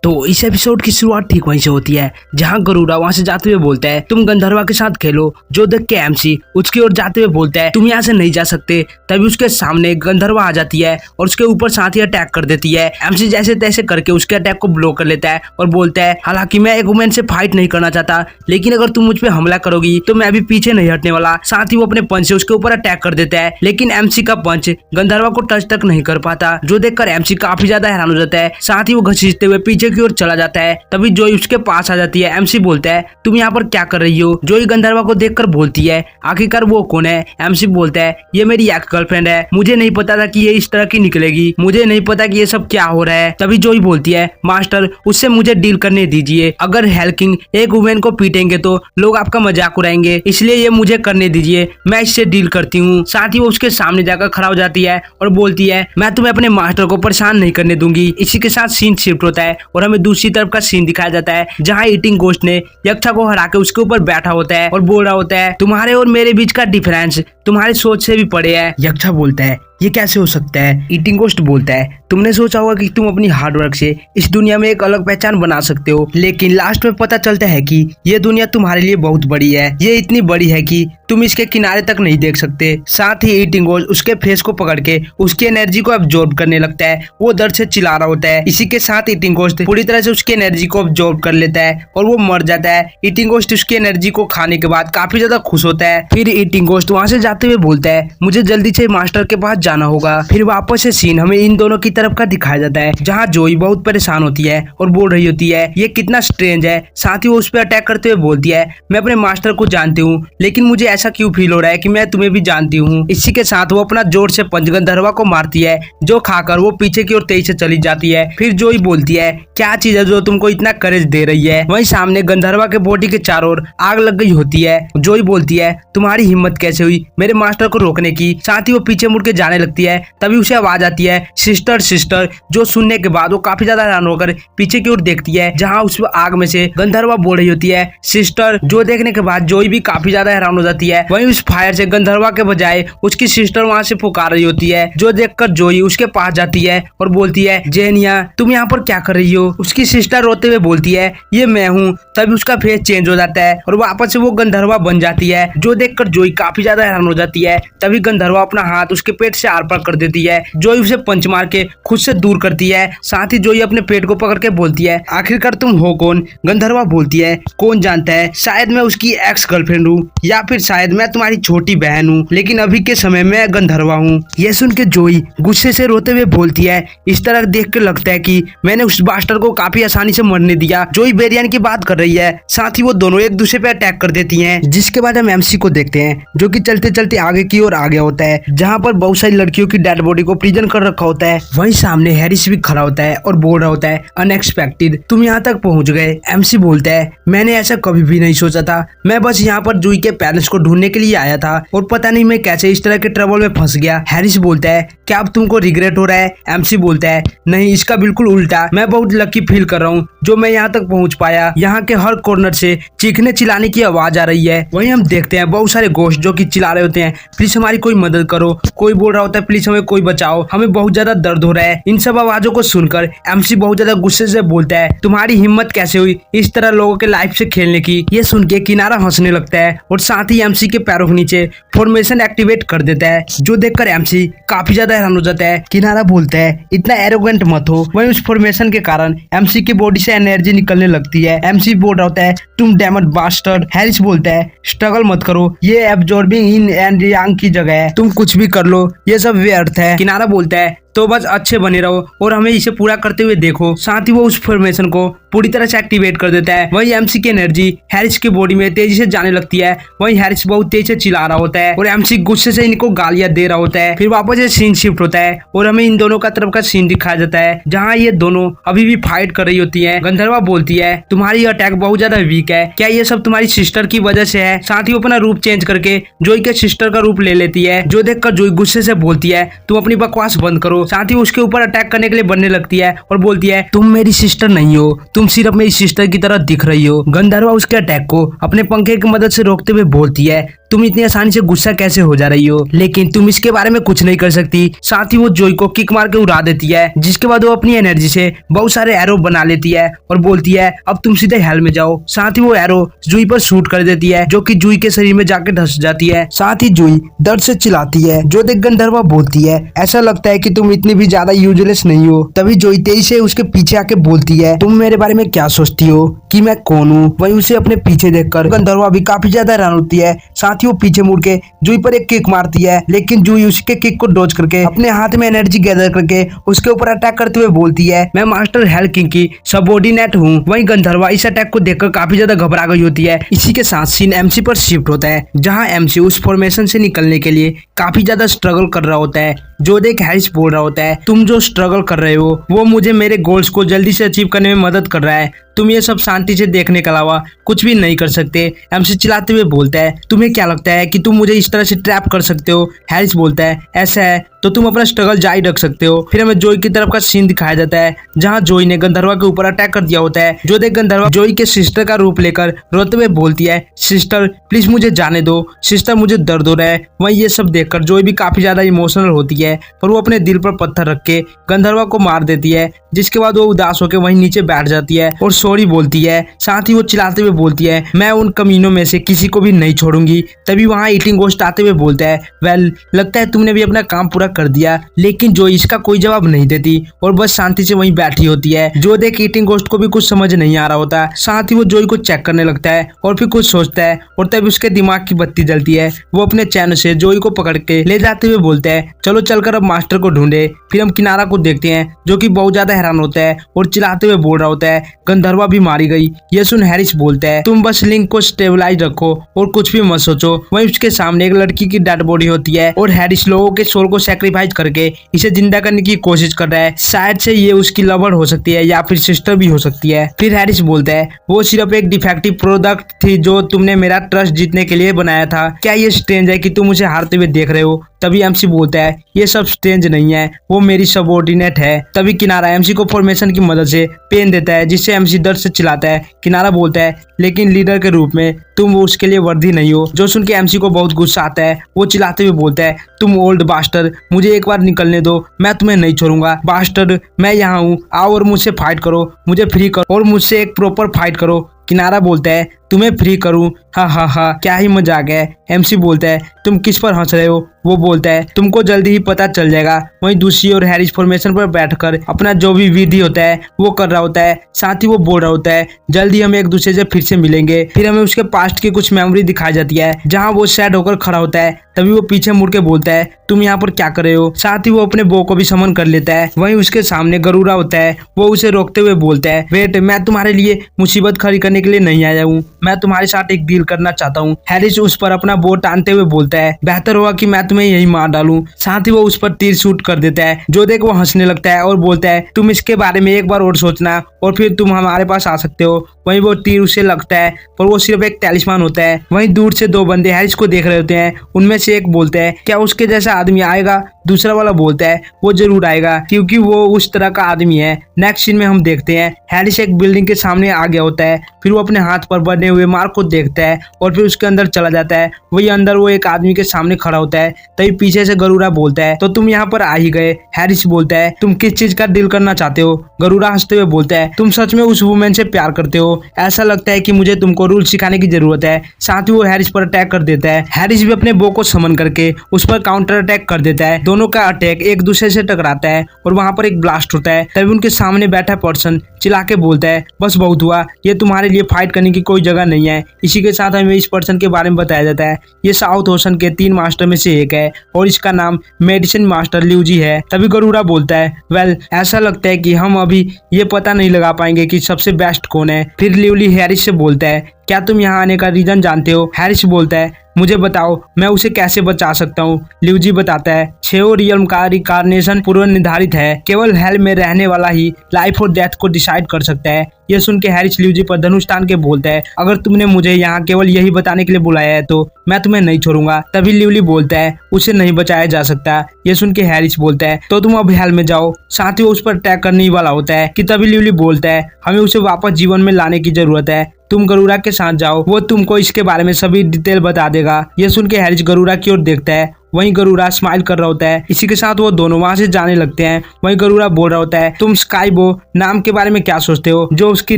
तो इस एपिसोड की शुरुआत ठीक वहीं से होती है जहां गरुड़ा वहां से जाते हुए बोलता है तुम गंधर्वा के साथ खेलो। जो देख के एमसी उसकी ओर जाते हुए बोलता है तुम यहाँ से नहीं जा सकते। तभी उसके सामने गंधर्वा आ जाती है और उसके ऊपर साथ ही अटैक कर देती है। एमसी जैसे तैसे करके उसके अटैक को ब्लॉक कर लेता है और बोलता है हालांकि मैं एक वुमेन से फाइट नहीं करना चाहता, लेकिन अगर तुम मुझ पे हमला करोगी तो मैं भी पीछे नहीं हटने वाला। साथ ही वो अपने पंच से उसके ऊपर अटैक कर देता है, लेकिन एमसी का पंच गंधर्वा को टच तक नहीं कर पाता। जो देखकर एमसी काफी ज्यादा हैरान हो जाता है। साथ ही वो घसीटते हुए पीछे की ओर चला जाता है। तभी जोई उसके पास आ जाती है। एमसी बोलता है तुम यहाँ पर क्या कर रही हो। जोई गंधर्वा को देखकर बोलती है आखिरकार वो कौन है। एमसी बोलता है ये मेरी एक्स गर्लफ्रेंड है, मुझे नहीं पता था कि ये इस तरह की निकलेगी, मुझे नहीं पता कि ये सब क्या हो रहा है। तभी जोई बोलती है मास्टर उससे मुझे डील करने दीजिए, अगर हेल्किंग एक वुमेन को पीटेंगे तो लोग आपका मजाक उड़ाएंगे, इसलिए ये मुझे करने दीजिए, मैं इससे डील करती हूँ। साथ ही वो उसके सामने जाकर खड़ा हो जाती है और बोलती है मैं तुम्हें अपने मास्टर को परेशान नहीं करने दूंगी। इसी के साथ सीन शिफ्ट होता है और हमें दूसरी तरफ का सीन दिखाया जाता है जहाँ ईटिंग गोस्ट ने यक्षा को हरा के उसके ऊपर बैठा होता है और बोल रहा होता है तुम्हारे और मेरे बीच का डिफरेंस तुम्हारी सोच से भी बड़े है। यक्षा बोलता है ये कैसे हो सकता है। ईटिंग गोस्ट बोलता है तुमने सोचा होगा कि तुम अपनी हार्डवर्क से इस दुनिया में एक अलग पहचान बना सकते हो, लेकिन लास्ट में पता चलता है कि ये दुनिया तुम्हारे लिए बहुत बड़ी है, ये इतनी बड़ी है कि तुम इसके किनारे तक नहीं देख सकते। साथ ही ईटिंग गोस्ट उसके फेस को पकड़ के उसकी एनर्जी को अब्जॉर्ब करने लगता है। वो दर्द से चिल्ला रहा होता है। इसी के साथ ईटिंग गोस्ट पूरी तरह से उसकी एनर्जी को अब्जॉर्ब कर लेता है और वो मर जाता है। ईटिंग गोस्ट उसकी एनर्जी को खाने के बाद काफी ज्यादा खुश होता है। फिर ईटिंग गोस्ट वहां से जाते हुए बोलता है मुझे जल्दी से मास्टर के पास जाना होगा। फिर वापस से सीन हमें इन दोनों की तरफ का दिखाया जाता है जहाँ जोई बहुत परेशान होती है और बोल रही होती है ये कितना स्ट्रेंज है। साथ ही वो उस पर अटैक करते हुए बोलती है मैं अपने मास्टर को जानती हूँ, लेकिन मुझे ऐसा क्यों फील हो रहा है कि मैं तुम्हें भी जानती हूँ। इसी के साथ वो अपना जोर से पंच गंधर्वा को मारती है, जो खाकर वो पीछे की ओर तेजी से चली जाती है। फिर जोई बोलती है क्या चीज है जो तुमको इतना करेज दे रही है। वहीं सामने गंधर्वा के बॉडी के चारों ओर आग लग गई होती है। जोई बोलती है तुम्हारी हिम्मत कैसे हुई मेरे मास्टर को रोकने की। साथ ही वो पीछे मुड़ के जाने लगती है। तभी उसे आवाज आती है सिस्टर सिस्टर। जो सुनने के बाद वो काफी ज्यादा हैरान होकर पीछे की ओर देखती है जहाँ उस आग में से गंधर्वा बोल रही होती है सिस्टर। जो देखने के बाद जोई भी काफी ज्यादा हैरान हो जाती है। वहीं उस फायर से गंधर्वा के बजाय उसकी सिस्टर वहाँ से पुकार रही होती है। जो देखकर जोई उसके पास जाती है और बोलती है जेनिया तुम यहाँ पर क्या कर रही हो। उसकी सिस्टर रोते हुए बोलती है ये मैं हूँ। तभी उसका फेस चेंज हो जाता है और वापस से वो गंधर्वा बन जाती है। जो देखकर जोई काफी ज्यादा हैरान हो जाती है। तभी गंधर्वा अपना हाथ उसके पेट से आर पार कर देती है। जोई उसे पंच मार के खुद से दूर करती है। साथ ही जोई अपने पेट को पकड़ के बोलती है आखिरकार तुम हो कौन। गंधर्वा बोलती है कौन जानता है, शायद मैं उसकी एक्स गर्लफ्रेंड हूँ या फिर शायद मैं तुम्हारी छोटी बहन हूँ, लेकिन अभी के समय में गंधर्वा हूँ। ये सुन के जोई गुस्से से रोते हुए बोलती है इस तरह देख के लगता है कि मैंने उस बास्टर को काफी आसानी से मरने दिया। जोई बेरियन की बात कर रही है। साथ ही वो दोनों एक दूसरे पे अटैक कर देती हैं। जिसके बाद हम एमसी को देखते हैं जो कि चलते चलते आगे की ओर आ गया होता है जहाँ पर बहुत सारी लड़कियों की डेड बॉडी को प्रिजन कर रखा होता है। वहीं सामने हैरिस भी खड़ा होता है और बोल रहा होता है अनएक्सपेक्टेड तुम यहाँ तक पहुँच गए। एमसी बोलता है मैंने ऐसा कभी भी नहीं सोचा था, मैं बस यहाँ पर जोई के पेरेंट्स को ढूंढने के लिए आया था और पता नहीं मैं कैसे इस तरह के ट्रबल में फंस गया। हैरिस बोलता है क्या अब तुमको रिग्रेट हो रहा है। एमसी बोलता है नहीं इसका बिल्कुल उल्टा, मैं बहुत लकी फील कर रहा हूँ जो मैं यहाँ तक पहुँच पाया। यहाँ के हर कॉर्नर से चीखने चिल्लाने की आवाज आ रही है। वहीं हम देखते हैं बहुत सारे गोश्त जो कि चिल्ला रहे होते हैं प्लीज हमारी कोई मदद करो। कोई बोल रहा होता है प्लीज हमें कोई बचाओ, हमें बहुत ज्यादा दर्द हो रहा है। इन सब आवाजों को सुनकर एमसी बहुत ज्यादा गुस्से से बोलता है तुम्हारी हिम्मत कैसे हुई इस तरह लोगों के लाइफ से खेलने की। ये सुन के किनारा हंसने लगता है और साथ ही एमसी के पैरों के नीचे फॉर्मेशन एक्टिवेट कर देता है। जो देखकर एमसी काफी ज्यादा हैरान हो जाता है। किनारा बोलता है इतना एरोगेंट मत हो। वहीं उस फॉर्मेशन के कारण एमसी की बॉडी से एनर्जी निकलने लगती है। एमसी बोल रहा होता है तुम डैमेड बास्टर्ड। हैरिस बोलता है स्ट्रगल मत करो, ये एब्जॉर्बिंग इन एंड यांग की जगह है, तुम कुछ भी कर लो ये सब व्यर्थ है। किनारा बोलता है तो बस अच्छे बने रहो और हमें इसे पूरा करते हुए देखो। साथ ही वो उस फॉर्मेशन को पूरी तरह से एक्टिवेट कर देता है। वहीं एमसी की एनर्जी हैरिस की बॉडी में तेजी से जाने लगती है। वहीं हैरिस बहुत तेज से चिल्ला रहा होता है और एमसी गुस्से से इनको गालियां दे रहा होता है। फिर वापस ये सीन शिफ्ट होता है और हमें इन दोनों का तरफ का सीन दिखाया जाता है जहाँ ये दोनों अभी भी फाइट कर रही होती है। गंधर्वा बोलती है तुम्हारी अटैक बहुत ज्यादा वीक है, क्या ये सब तुम्हारी सिस्टर की वजह से है। साथ ही वो अपना रूप चेंज करके जोई के सिस्टर का रूप ले लेती है। जो देखकर जोई गुस्से से बोलती है तुम अपनी बकवास बंद करो, हो। साथ ही उसके ऊपर अटैक करने के लिए बनने लगती है और बोलती है तुम मेरी सिस्टर नहीं हो, तुम सिर्फ मेरी सिस्टर की तरह दिख रही हो। गंधर्वा उसके अटैक को अपने पंखे की मदद से रोकते हुए बोलती है तुम इतनी आसानी से गुस्सा कैसे हो जा रही हो, लेकिन तुम इसके बारे में कुछ नहीं कर सकती। साथ ही वो जोई को किक मार के उड़ा देती है, जिसके बाद वो अपनी एनर्जी से बहुत सारे एरो बना लेती है और बोलती है अब तुम सीधे हेल में जाओ। साथ ही वो एरो जुई पर शूट कर देती है, जो कि जुई के शरीर में जाके धंस जाती है। साथ ही जुई दर्द से चिल्लाती है, जो देख गंधर्वा बोलती है ऐसा लगता है कि तुम इतनी भी ज्यादा यूजलेस नहीं हो। तभी जुई तेजी से उसके पीछे आके बोलती है तुम मेरे बारे में क्या सोचती हो कि मैं कौन हूँ। वहीं उसे अपने पीछे देखकर गंधर्वा भी काफी ज्यादा हैरान होती है। साथ ही वो पीछे मुड़ के जुई पर एक किक मारती है, लेकिन जुई उसके किक को डॉज करके अपने हाथ में एनर्जी गैदर करके उसके ऊपर अटैक करते हुए बोलती है मैं मास्टर हेल किंग की सबऑर्डिनेट हूँ। वहीं गंधर्वा इस अटैक को देखकर काफी ज्यादा घबरा गई होती है। इसी के साथ सीन एमसी पर शिफ्ट होता है, जहाँ एमसी उस फॉर्मेशन से निकलने के लिए काफी ज्यादा स्ट्रगल कर रहा होता है। जो देख हैरिस बोल रहा होता है तुम जो स्ट्रगल कर रहे हो वो मुझे मेरे गोल्स को जल्दी से अचीव करने में मदद कर रहा है, तुम ये सब शांति से देखने के अलावा कुछ भी नहीं कर सकते। एमसी चिल्लाते हुए बोलता है तुम्हें क्या लगता है कि तुम मुझे इस तरह से ट्रैप कर सकते हो। हैरिस बोलता है ऐसा है तो तुम अपना स्ट्रगल जारी रख सकते हो। फिर हमें जोई की तरफ का सीन दिखाया जाता है, जहाँ जोई ने गंधर्वा के ऊपर अटैक कर दिया होता है। जो देख गंधर्वा जोई के सिस्टर का रूप लेकर रोते हुए बोलती है सिस्टर प्लीज मुझे जाने दो, सिस्टर मुझे दर्द हो रहा है। वहीं ये सब देखकर जोई भी काफी ज्यादा इमोशनल होती है, पर वो अपने दिल पर पत्थर रख के गंधर्वा को मार देती है, जिसके बाद वो उदास होकर वहीं नीचे बैठ जाती है और सॉरी बोलती है। साथ ही वो चिल्लाते हुए बोलती है मैं उन कमीनों में से किसी को भी नहीं छोड़ूंगी। तभी वहाँ ईटिंग गोस्ट आते हुए बोलता है वेल लगता है तुमने भी अपना काम पूरा कर दिया। लेकिन जो इसका कोई जवाब नहीं देती और बस शांति से वहीं बैठी होती है। जो देख ईटिंग गोस्ट को भी कुछ समझ नहीं आ रहा होता। साथ ही वो जोई को चेक करने लगता है और फिर कुछ सोचता है और तभी उसके दिमाग की बत्ती जलती है। वो अपने चैन से जोई को पकड़ के ले जाते हुए बोलता है चलो चलकर अब मास्टर को ढूंढे। फिर हम किनारा को देखते हैं, जो कि बहुत ज्यादा हैरान होता है और चिल्लाते हुए बोल रहा होता है गंधर्वा भी मारी गई। ये सुन हैरिस बोलता है तुम बस लिंक को स्टेबलाइज रखो और कुछ भी मत सोचो। वहीं उसके सामने एक लड़की की डेड बॉडी होती है और हैरिस लोगों के सोल को सैक्रिफाइस करके इसे जिंदा करने की कोशिश कर रहा है। शायद से ये उसकी लवर हो सकती है या फिर सिस्टर भी हो सकती है। फिर हैरिस बोलता है वो सिर्फ एक डिफेक्टिव प्रोडक्ट थी जो तुमने मेरा ट्रस्ट जीतने के लिए बनाया था। क्या ये स्ट्रेंज है कि तुम उसे हारते हुए देख रहे हो। तभी एमसी बोलता है ये सब स्ट्रेंज नहीं है, वो मेरी सबऑर्डिनेट है। तभी किनारा एमसी को फॉर्मेशन की मदद से पेन देता है, जिससे एमसी दर्द से चिल्लाता है। किनारा बोलता है लेकिन लीडर के रूप में तुम वो उसके लिए वर्दी नहीं हो। जो सुन के एमसी को बहुत गुस्सा आता है। वो चिल्लाते हुए बोलता है तुम ओल्ड बास्टर, मुझे एक बार निकलने दो, मैं तुम्हें नहीं छोड़ूंगा। बास्टर मैं यहाँ हूँ, आओ और मुझसे फाइट करो, मुझे फ्री करो और मुझसे एक प्रॉपर फाइट करो। किनारा बोलता है तुम्हें फ्री करूं, हा क्या ही मजाक है। एमसी बोलता है तुम किस पर हंस रहे हो। वो बोलता है तुमको जल्दी ही पता चल जाएगा। वहीं दूसरी ओर हैरिस फॉर्मेशन पर बैठकर अपना जो भी विधि होता है वो कर रहा होता है। साथ ही वो बोल रहा होता है जल्दी हम एक दूसरे से फिर से मिलेंगे। फिर हमें उसके पास्ट की कुछ मेमोरी दिखाई जाती है, जहाँ वो सैड होकर खड़ा होता है। तभी वो पीछे मुड़ के बोलता है तुम यहाँ पर क्या कर रहे हो। साथ ही वो अपने बो को भी समन कर लेता है। वहीं उसके सामने गरुड़ा होता है। वो उसे रोकते हुए बोलता है वेट, मैं तुम्हारे लिए मुसीबत खड़ी करने के लिए नहीं आया हूँ, मैं तुम्हारे साथ एक डील करना चाहता हूँ। हैरिस उस पर अपना बो टानते हुए बोलता है बेहतर होगा कि मैं तुम्हें यही मार डालूं। साथ ही वो उस पर तीर शूट कर देता है। जो देख वो हंसने लगता है और बोलता है तुम इसके बारे में एक बार और सोचना और फिर तुम हमारे पास आ सकते हो। वहीं वो तीर उसे लगता है, पर वो सिर्फ एक टैलिस्मान होता है। वहीं दूर से दो बंदे हैरिस को देख रहे होते हैं। उनमें से एक बोलता है क्या उसके जैसा आदमी आएगा। दूसरा वाला बोलता है वो जरूर आएगा, क्योंकि वो उस तरह का आदमी है। नेक्स्ट सीन में हम देखते हैं हैरिस एक बिल्डिंग के सामने आ गया होता है। फिर वो अपने हाथ पर बने हुए मार्क को देखता है और फिर उसके अंदर चला जाता है। वही अंदर वो एक आदमी के सामने खड़ा होता है। तभी पीछे से गरुड़ा बोलता है तो तुम यहाँ पर आ ही गए। हैरिस बोलता है तुम किस चीज का डील करना चाहते हो। गरुड़ा हंसते हुए बोलता है तुम सच में उस वुमेन से प्यार करते हो, ऐसा लगता है कि मुझे तुमको रूल सिखाने की जरूरत है। साथ ही वो हैरिस पर अटैक कर देता है। हैरिस भी अपने बो को समन करके उस पर काउंटर अटैक कर देता है। दोनों का अटैक एक दूसरे से टकराता है और वहां पर एक ब्लास्ट होता है। तभी उनके सामने बैठा पर्सन चिल्ला के बोलता है बस बहुत हुआ, ये तुम्हारे लिए फाइट करने की कोई जगह नहीं है। इसी के साथ हमें इस पर्सन के बारे में बताया जाता है ये साउथ ओशन के 3 मास्टर में से एक है और इसका नाम मेडिसिन मास्टर लिउजी है। तभी गरुड़ा बोलता है वेल ऐसा लगता है कि हम अभी ये पता नहीं लगा पाएंगे कि सबसे बेस्ट कौन है। फिर लिउली हैरिस से बोलता है क्या तुम यहाँ आने का रीजन जानते हो। हैरिस बोलता है मुझे बताओ, मैं उसे कैसे बचा सकता हूँ। लिउजी बताता है 6 रियल्म का रिकार्नेशन पूर्व निर्धारित है, केवल हेल में रहने वाला ही लाइफ और डेथ को डिसाइड कर सकता है। ये सुन के हैरिस लियूजी पर धनुष तान के बोलता है, अगर तुमने मुझे यहाँ केवल यही बताने के लिए बुलाया है तो मैं तुम्हें नहीं छोड़ूंगा। तभी लियूली बोलता है, उसे नहीं बचाया जा सकता। ये सुन के हैरिस बोलता है, तो तुम अब हेल में जाओ। साथ ही वो उस पर अटैक करने ही वाला होता है कि तभी लियूली बोलता है, हमें उसे वापस जीवन में लाने की जरूरत है, तुम गरुड़ा के साथ जाओ, वो तुमको इसके बारे में सभी डिटेल बता देगा। ये सुन के हैरिस गरुड़ा की ओर देखता है, वहीं गरुड़ा स्माइल कर रहा होता है। इसी के साथ वो दोनों वहां से जाने लगते हैं। वहीं गरुड़ा बोल रहा होता है, तुम स्काईबो नाम के बारे में क्या सोचते हो, जो उसकी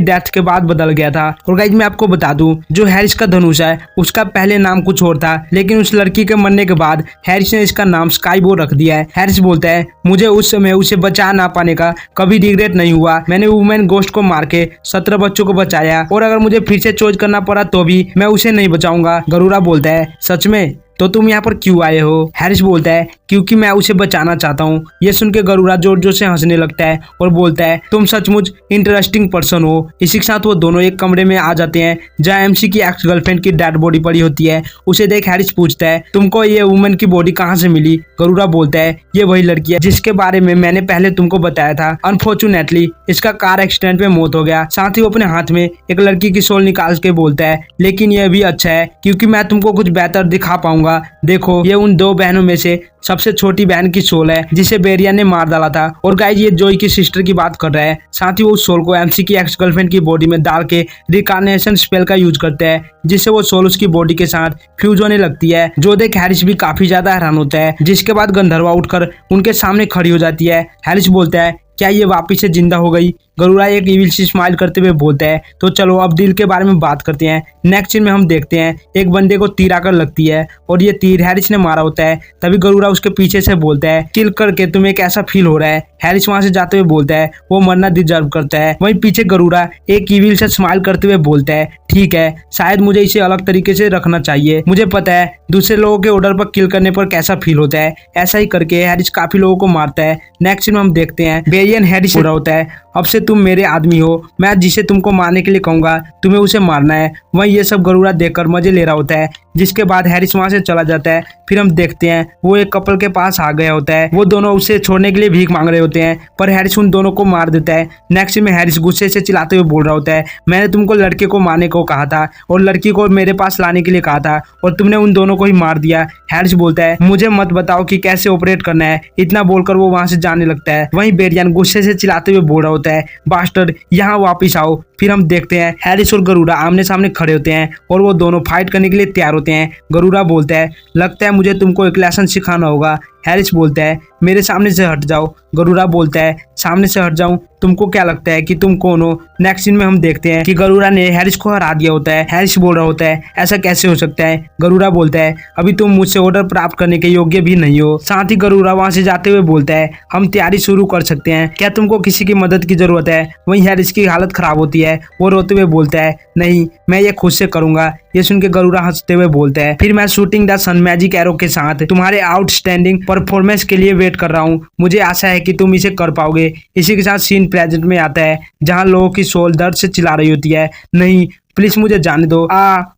डेथ के बाद बदल गया था। और गाइस मैं आपको बता दूं, जो हैरिस का धनुष है उसका पहले नाम कुछ और था, लेकिन उस लड़की के मरने के बाद हैरिस ने इसका नाम स्काईबो रख दिया है। हैरिस बोलता है, मुझे उस समय उसे बचा ना पाने का कभी रिग्रेट नहीं हुआ। मैंने वुमेन गोस्ट को मार के 17 बच्चों को बचाया, और अगर मुझे फिर से चोज करना पड़ा तो भी मैं उसे नहीं बचाऊंगा। गरुड़ा बोलता है, सच में? तो तुम यहाँ पर क्यों आए हो? हैरिस बोलता है, क्योंकि मैं उसे बचाना चाहता हूँ। ये सुन के गरुड़ा जोर जोर से हंसने लगता है और बोलता है, तुम सचमुच इंटरेस्टिंग पर्सन हो। इसी के साथ वो दोनों एक कमरे में आ जाते हैं जहाँ एमसी की एक्स गर्लफ्रेंड की डेड बॉडी पड़ी होती है। उसे देख हैरिस पूछता है, तुमको ये वुमेन की बॉडी कहाँ से मिली? गरुड़ा बोलता है, ये वही लड़की है जिसके बारे में मैंने पहले तुमको बताया था। अनफॉर्चुनेटली इसका कार एक्सीडेंट में मौत हो गया। साथ ही वो अपने हाथ में एक लड़की की सोल निकाल के बोलता है, लेकिन ये भी अच्छा है क्योंकि मैं तुमको कुछ बेहतर दिखा पाऊंगा। देखो, ये उन दो बहनों में से सबसे छोटी बहन की सोल है जिसे बेरिया ने मार डाला था। और गाइस ये जोई की सिस्टर की बात कर रहा है। साथ ही वो उस सोल को एमसी की एक्स गर्लफ्रेंड की बॉडी में डाल के रिकार्नेशन स्पेल का यूज करते हैं, जिससे वो सोल उसकी बॉडी के साथ फ्यूज होने लगती है। जो देख हैरिस भी काफी ज्यादा हैरान होता है। जिसके बाद गंधर्वा उठकर उनके सामने खड़ी हो जाती है। हैरिस बोलता है, क्या ये वापिस से जिंदा हो गई? गरुड़ा एक इविल सी स्माइल करते हुए बोलता है, तो चलो अब दिल के बारे में बात करते हैं। नेक्स्ट सीन में हम देखते हैं एक बंदे को तीर आकर लगती है और ये तीर हैरिस ने मारा होता है। तभी गरुड़ा उसके पीछे से बोलता है, किल करके तुम्हें कैसा फील हो रहा है? हैरिस वहां से जाते हुए बोलता है, वो मरना डिजर्व करता है। वहीं पीछे गरुड़ा एक इविल से स्माइल करते हुए बोलता है, ठीक है, शायद मुझे इसे अलग तरीके से रखना चाहिए। मुझे पता है दूसरे लोगों के ऑर्डर पर किल करने पर कैसा फील होता है। ऐसा ही करके हैरिस काफी लोगों को मारता है। नेक्स्ट सीन में हम देखते हैं बेरियन हैरिस हो रहा होता है, अब से तुम मेरे आदमी हो, मैं जिसे तुमको मारने के लिए कहूंगा तुम्हें उसे मारना है। वहीं ये सब गरुड़ा देखकर मजे ले रहा होता है। जिसके बाद हैरिस वहां से चला जाता है। फिर हम देखते हैं वो एक कपल के पास आ गया होता है। वो दोनों उसे छोड़ने के लिए भीख मांग रहे होते हैं, पर हैरिस उन दोनों को मार देता है। नेक्स्ट में हैरिस गुस्से से चिल्लाते हुए बोल रहा होता है, मैंने तुमको लड़के को मारने को कहा था और लड़की को मेरे पास लाने के लिए कहा था, और तुमने उन दोनों को ही मार दिया। हैरिस बोलता है, मुझे मत बताओ कि कैसे ऑपरेट करना है। इतना बोलकर वो वहां से जाने लगता है। वहीं बेरियन गुस्से से चिल्लाते हुए बोल रहा होता है, बास्टर्ड यहाँ वापिस आओ। फिर हम देखते हैं हैरिस और गरुड़ा आमने सामने खड़े होते हैं और वो दोनों फाइट करने के लिए तैयार होते हैं। गरुड़ा बोलता है, लगता है मुझे तुमको एक लेसन सिखाना होगा। हैरिस बोलता है, मेरे सामने से हट जाओ। गरुड़ा बोलता है, सामने से हट जाऊं? तुमको क्या लगता है कि तुम कौन हो? नेक्स्ट सीन में हम देखते हैं कि गरुड़ा ने हैरिस को हरा दिया होता है। हैरिस बोल रहा होता है, ऐसा कैसे हो सकता है? गरुड़ा बोलता है, अभी तुम मुझसे ऑर्डर प्राप्त करने के योग्य भी नहीं हो। साथ ही गरुड़ा वहां से जाते हुए बोलता है, हम तैयारी शुरू कर सकते हैं, क्या तुमको किसी की मदद की जरूरत है? वहीं हैरिस की हालत खराब होती है। वो रोते हुए बोलता है, नहीं, मैं ये खुद से करूंगा। ये सुन के गरुड़ा हंसते हुए बोलता है, फिर मैं shooting the sun magic arrow के साथ तुम्हारे आउटस्टैंडिंग परफॉर्मेंस के लिए वेट कर रहा हूँ। मुझे आशा है कि तुम इसे कर पाओगे। इसी के साथ सीन प्रेजेंट में आता है जहाँ लोगों की सोल दर्द से चिल्ला रही होती है, नहीं प्लीज मुझे जाने दो,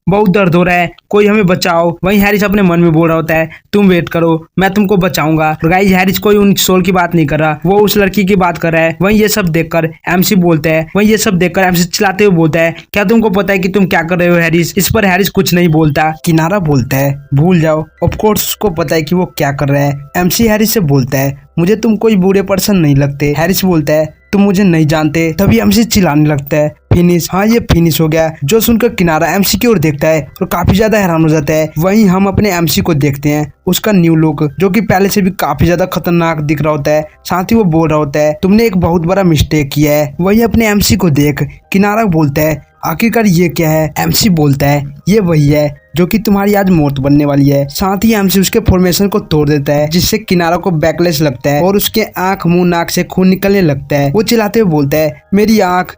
बहुत दर्द हो रहा है, कोई हमें बचाओ। वहीं हैरिस अपने मन में बोल रहा होता है, तुम वेट करो, मैं तुमको बचाऊंगा। गाइस हैरिस कोई उन सोल की बात नहीं कर रहा, वो उस लड़की की बात कर रहा है। वहीं ये सब देखकर एमसी बोलता है, वहीं ये सब देखकर एमसी चिल्लाते हुए बोलता है, क्या तुमको पता है कि तुम क्या कर रहे हो हैरिस? इस पर हैरिस कुछ नहीं बोलता। किनारा बोलता है, भूल जाओ, ऑफ कोर्स उसको पता है कि वो क्या कर रहा है। एमसी हैरिस से बोलता है, मुझे तुम कोई बुरे पर्सन नहीं लगते। हैरिस बोलता है, तुम मुझे नहीं जानते। तभी एमसी चिल्लाने लगता है, फिनिश, हाँ ये फिनिश हो गया। जो सुनकर किनारा एमसी की ओर देखता है और काफी ज्यादा हैरान हो जाता है। वहीं हम अपने एमसी को देखते हैं, उसका न्यू लुक जो कि पहले से भी काफी ज्यादा खतरनाक दिख रहा होता है। साथ ही वो बोल रहा होता है, तुमने एक बहुत बड़ा मिस्टेक किया है। वहीं अपने एमसी को देख किनारा बोलता है, आखिरकार ये क्या है? एमसी बोलता है, ये वही है जो कि तुम्हारी आज मौत बनने वाली है। साथ ही एमसी उसके फॉर्मेशन को तोड़ देता है, जिससे किनारा को बैकलेस लगता है और उसके आंख, मुंह, नाक से खून निकलने लगता है। वो चिल्लाते हुए बोलता है, मेरी आंख।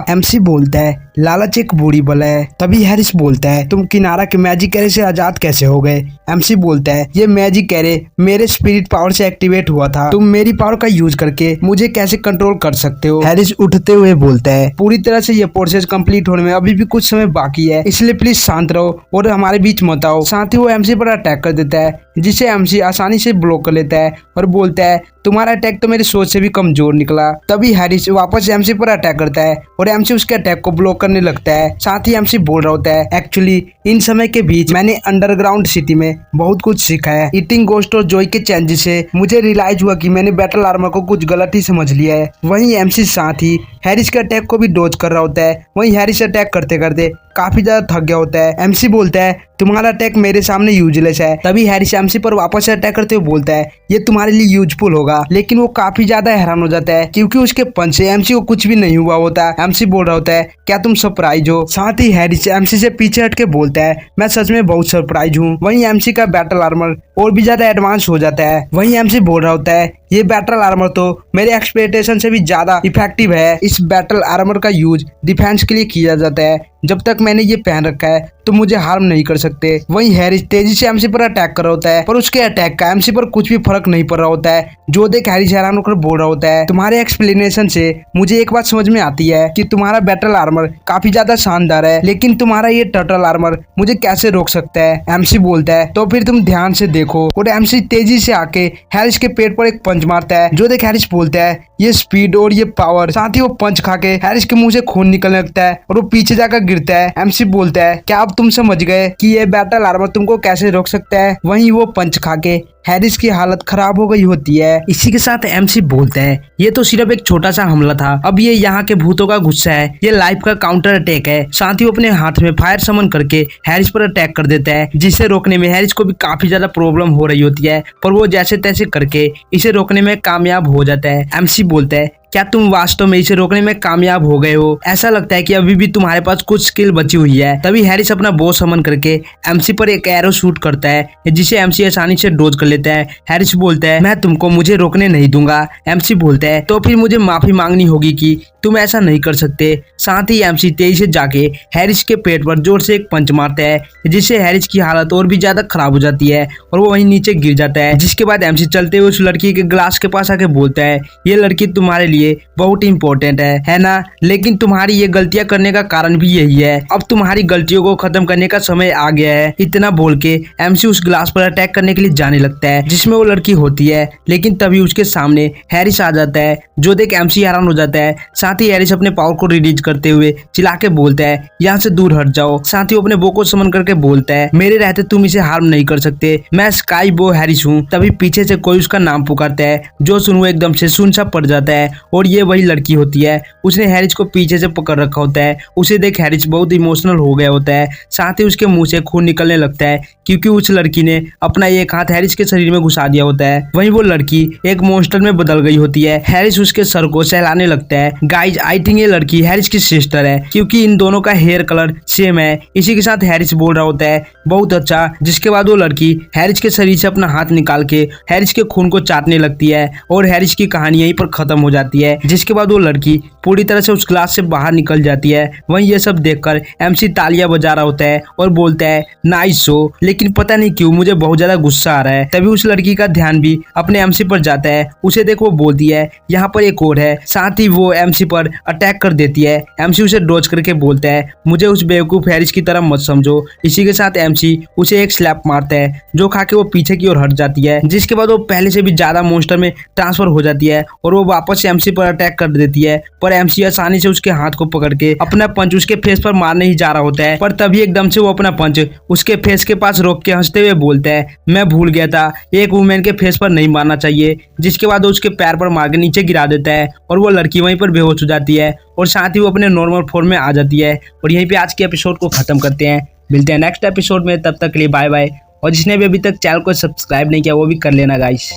एमसी बोलता है, लालच एक बुरी बला है। तभी हैरिस बोलता है, तुम किनारा के मैजिक एरे से आजाद कैसे हो गए? एमसी बोलता है, ये मैजिक एरे मेरे स्पिरिट पावर से एक्टिवेट हुआ था। तुम मेरी पावर का यूज करके मुझे कैसे कंट्रोल कर सकते हो? हैरिस उठते हुए बोलता है, पूरी तरह से ये प्रोसेस कंप्लीट होने में अभी भी कुछ समय बाकी है, इसलिए प्लीज शांत रहो और हमारे बीच मत आओ। साथ ही वो एमसी पर अटैक कर देता है, जिसे एमसी आसानी से ब्लॉक कर लेता है और बोलता है, तुम्हारा अटैक तो मेरी सोच से भी कमजोर निकला। तभी हैरिस वापस एमसी पर अटैक करता है और एमसी उसके अटैक को ब्लॉक करने लगता है। साथ ही एमसी बोल रहा होता है, एक्चुअली इन समय के बीच मैंने अंडरग्राउंड सिटी में बहुत कुछ सीखा है। ईटिंग गोस्ट और जॉय के चेंजेस से मुझे रियलाइज हुआ कि मैंने बैटल आर्मर को कुछ गलत ही समझ लिया है। वहीं एमसी साथ ही हैरिस के अटैक को भी डॉज कर रहा होता है। वहीं हैरिस अटैक करते करते काफी ज्यादा थक गया होता है। एमसी बोलता है, तुम्हारा अटैक मेरे सामने यूजलेस है। तभी हैरिस एमसी पर वापस से अटैक करते हुए बोलता है, ये तुम्हारे लिए यूजफुल होगा। लेकिन वो काफी ज्यादा हैरान हो जाता है क्योंकि उसके पंच से एमसी को कुछ भी नहीं हुआ होता। एमसी बोल रहा होता है, क्या तुम सरप्राइज हो? साथ ही हैरिस एमसी से पीछे हट के बोलता है, मैं सच में बहुत सरप्राइज हूँ। वहीं एमसी का बैटल आर्मर और भी ज्यादा एडवांस हो जाता है। वहीं एमसी बोल रहा होता है, ये बैटल आर्मर तो मेरे एक्सपेक्टेशन से भी ज्यादा इफेक्टिव है। इस बैटल आर्मर का यूज डिफेंस के लिए किया जाता है। जब तक मैंने ये पहन रखा है तो मुझे हार्म नहीं कर सकते। वहीं हैरिस तेजी से एमसी पर अटैक कर रहा होता है पर उसके अटैक का एमसी पर कुछ भी फर्क नहीं पड़ रहा होता है। जो देख हैरिस हैरान होकर बोल रहा होता है, तुम्हारे एक्सप्लेनेशन से मुझे एक बात समझ में आती है कि तुम्हारा बैटल आर्मर काफी ज्यादा शानदार है, लेकिन तुम्हारा ये टर्टल आर्मर मुझे कैसे रोक सकता है? एमसी बोलता है, तो फिर तुम ध्यान से देखो। और एमसी तेजी से आके हैरिस के पेट पर एक पंच मारता है। जो देख हैरिस बोलता है, ये स्पीड और ये पावर। साथ ही वो पंच खा के हैरिस के मुंह से खून निकलने लगता है और वो पीछे जाकर गिरता है। एमसी बोलता है, क्या अब तुम समझ गए कि ये बैटल आर्मर तुमको कैसे रोक सकता है? वहीं वो पंच खा के हैरिस की हालत खराब हो गई होती है। इसी के साथ एमसी बोलता है, ये तो सिर्फ एक छोटा सा हमला था, अब ये यहाँ के भूतों का गुस्सा है, ये लाइफ का काउंटर अटैक है। साथ ही वो अपने हाथ में फायर समन करके हैरिस पर अटैक कर देता है, जिसे रोकने में हैरिस को भी काफी ज्यादा प्रॉब्लम हो रही होती है, पर वो जैसे तैसे करके इसे रोकने में कामयाब हो जाता है। एमसी बोलता है, क्या तुम वास्तव में इसे रोकने में कामयाब हो गए हो? ऐसा लगता है कि अभी भी तुम्हारे पास कुछ स्किल बची हुई है। तभी हैरिस अपना बो समन करके एमसी पर एक एरो शूट करता है, जिसे एमसी आसानी से डोज कर लेता है। हैरिस बोलता है, मैं तुमको मुझे रोकने नहीं दूंगा। एमसी बोलता है, तो फिर मुझे माफी मांगनी होगी कि तुम ऐसा नहीं कर सकते। साथ ही एमसी तेजी से जाके हैरिस के पेट पर जोर से एक पंच मारता है, जिससे हैरिस की हालत और भी ज्यादा खराब हो जाती है और वो वहीं नीचे गिर जाता है। जिसके बाद एमसी चलते हुए उस लड़की के ग्लास के पास आके बोलता है, ये लड़की तुम्हारे लिए बहुत इंपॉर्टेंट है ना? लेकिन तुम्हारी ये गलतियां करने का कारण भी यही है। अब तुम्हारी गलतियों को खत्म करने का समय आ गया है। इतना बोल के एमसी उस ग्लास पर अटैक करने के लिए जाने लगता है जिसमें वो लड़की होती है, लेकिन तभी उसके सामने हैरिस आ जाता है। जो देख एमसी हैरान हो जाता है। साथ ही हैरिस अपने पावर को रिलीज करते हुए चिल्ला के बोलता है, यहाँ से दूर हट जाओ। साथ ही वो अपने बो को समन करके बोलता है, मेरे रहते तुम इसे हार्म नहीं कर सकते, मैं स्काई बो हैरिस हूँ। तभी पीछे से कोई उसका नाम पुकारता है, जो सुन वो एकदम से सुन सा पड़ जाता है और ये वही लड़की होती है। उसने हैरिस को पीछे से पकड़ रखा होता है। उसे देख हैरिस बहुत इमोशनल हो गया होता है। साथ ही उसके मुंह से खून निकलने लगता है क्योंकि उस लड़की ने अपना एक हाथ हैरिस के शरीर में घुसा दिया होता है। वहीं वो लड़की एक मॉन्स्टर में बदल गई होती है। हैरिस उसके सर को सहलाने लगता है। गाइज, आई थिंक ये लड़की हैरिस की सिस्टर है क्योंकि इन दोनों का हेयर कलर सेम है। इसी के साथ हैरिस बोल रहा होता है, बहुत अच्छा। जिसके बाद वो लड़की हैरिस के शरीर से अपना हाथ निकाल के हैरिस के खून को चाटने लगती है और हैरिस की कहानी यहीं पर खत्म हो जाती है। जिसके बाद वो लड़की पूरी तरह से उस क्लास से बाहर निकल जाती है। वहीं ये सब देखकर एमसी तालियां बजा रहा होता है और बोलता है, नाइस शो। लेकिन पता नहीं क्यों मुझे बहुत ज्यादा गुस्सा आ रहा है। तभी उस लड़की का ध्यान भी अपने एमसी पर जाता है। उसे देख वो बोलती है, यहाँ पर एक और है। साथ ही वो एमसी पर अटैक कर देती है। एमसी उसे डॉज करके बोलता है, मुझे उस बेवकूफ हैरिस की तरह मत समझो। इसी के साथ एमसी उसे एक स्लैप मारता है जो खा के वो पीछे की ओर हट जाती है। जिसके बाद वो पहले से भी ज्यादा मॉन्स्टर में ट्रांसफर हो जाती है और वो वापस एमसी पर अटैक कर देती है। पर एमसी आसानी से उसके हाथ को पकड़ के अपना पंच उसके फेस पर मारने ही जा रहा होता है। पर तभी एकदम से वो अपना पंच उसके फेस के पास रोक के हंसते हुए बोलता है, मैं भूल गया था, एक वुमेन के फेस पर नहीं मारना चाहिए। जिसके बाद वो उसके पैर पर मार के नीचे गिरा देता है और वो लड़की वहीं पर बेहोश हो जाती है और साथ ही वो अपने नॉर्मल फॉर्म में आ जाती है। और यहीं पे आज के एपिसोड को खत्म करते हैं। मिलते हैं नेक्स्ट एपिसोड में, तब तक के लिए बाय बाय। और जिसने भी अभी तक चैनल को सब्सक्राइब नहीं किया वो भी कर लेना गाइस।